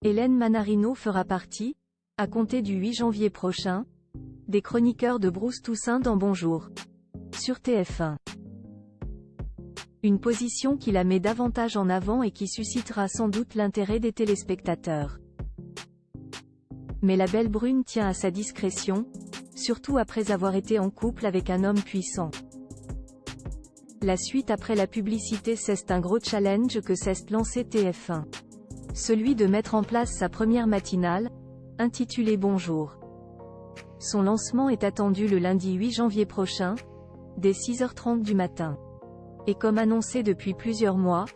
Hélène Manarino fera partie, à compter du 8 janvier prochain, des chroniqueurs de Bruce Toussaint dans Bonjour sur TF1. Une position qui la met davantage en avant et qui suscitera sans doute l'intérêt des téléspectateurs. Mais la belle brune tient à sa discrétion, surtout après avoir été en couple avec un homme puissant. La suite après la publicité, c'est un gros challenge que s'est lancé TF1. Celui de mettre en place sa première matinale, intitulée Bonjour. Son lancement est attendu le lundi 8 janvier prochain, dès 6h30 du matin. Et comme annoncé depuis plusieurs mois,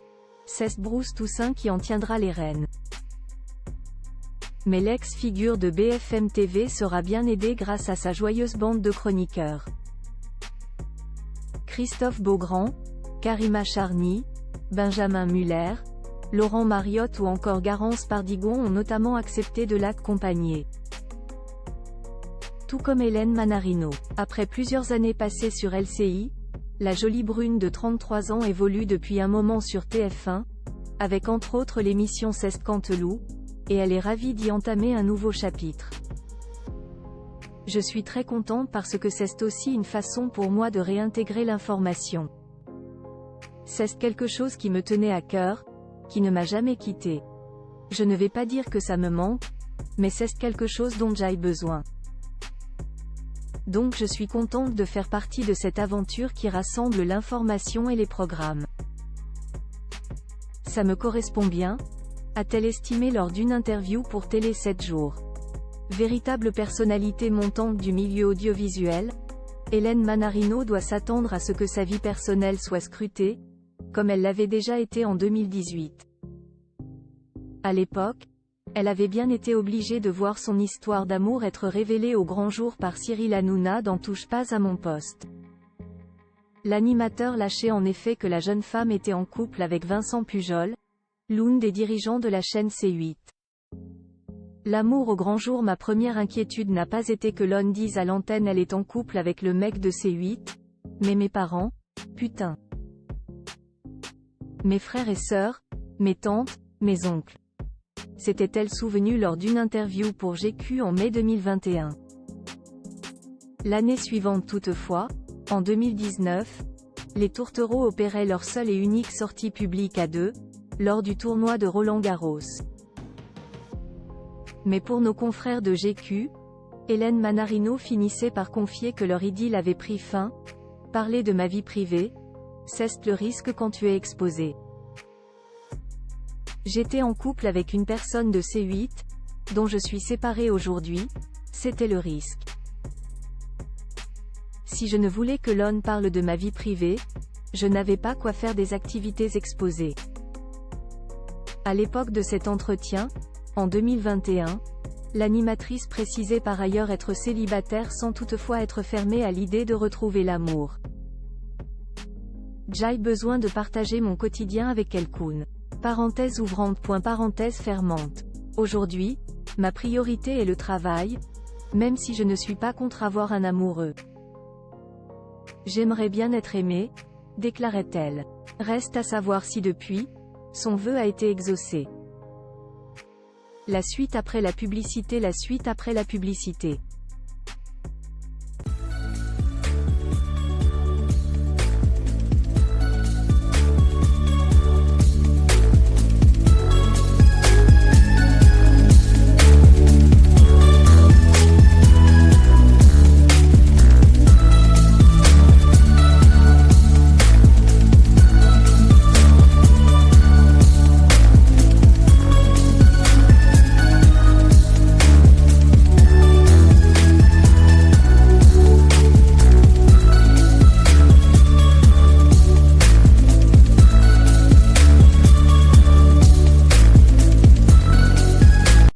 c'est Bruce Toussaint qui en tiendra les rênes. Mais l'ex-figure de BFM TV sera bien aidé grâce à sa joyeuse bande de chroniqueurs. Christophe Beaugrand, Karima Charny, Benjamin Muller, Laurent Mariotte ou encore Garance Pardigon ont notamment accepté de l'accompagner. Tout comme Hélène Manarino. Après plusieurs années passées sur LCI, la jolie brune de 33 ans évolue depuis un moment sur TF1, avec entre autres l'émission C'est Canteloup, et elle est ravie d'y entamer un nouveau chapitre. Je suis très contente parce que c'est aussi une façon pour moi de réintégrer l'information. C'est quelque chose qui me tenait à cœur, qui ne m'a jamais quitté. Je ne vais pas dire que ça me manque, mais c'est quelque chose dont j'ai besoin. Donc je suis contente de faire partie de cette aventure qui rassemble l'information et les programmes. Ça me correspond bien, a-t-elle estimé lors d'une interview pour Télé 7 jours. Véritable personnalité montante du milieu audiovisuel, Hélène Manarino doit s'attendre à ce que sa vie personnelle soit scrutée, comme elle l'avait déjà été en 2018. À l'époque, elle avait bien été obligée de voir son histoire d'amour être révélée au grand jour par Cyril Hanouna dans Touche pas à mon poste. L'animateur lâchait en effet que la jeune femme était en couple avec Vincent Pujol, l'un des dirigeants de la chaîne C8. L'amour au grand jour. Ma première inquiétude n'a pas été que l'on dise à l'antenne elle est en couple avec le mec de C8, mais mes parents, putain. Mes frères et sœurs, mes tantes, mes oncles. S'était-elle souvenue lors d'une interview pour GQ en mai 2021. L'année suivante toutefois, en 2019, les tourtereaux opéraient leur seule et unique sortie publique à deux, lors du tournoi de Roland-Garros. Mais pour nos confrères de GQ, Hélène Manarino finissait par confier que leur idylle avait pris fin. Parler de ma vie privée, c'est le risque quand tu es exposé. J'étais en couple avec une personne de C8, dont je suis séparée aujourd'hui, c'était le risque. Si je ne voulais que l'on parle de ma vie privée, je n'avais pas quoi faire des activités exposées. À l'époque de cet entretien, en 2021, l'animatrice précisait par ailleurs être célibataire sans toutefois être fermée à l'idée de retrouver l'amour. J'ai besoin de partager mon quotidien avec quelqu'un. Parenthèse ouvrante. Parenthèse fermante. Aujourd'hui, ma priorité est le travail, même si je ne suis pas contre avoir un amoureux. J'aimerais bien être aimée, déclarait-elle. Reste à savoir si depuis, son vœu a été exaucé. La suite après la publicité. La suite après la publicité.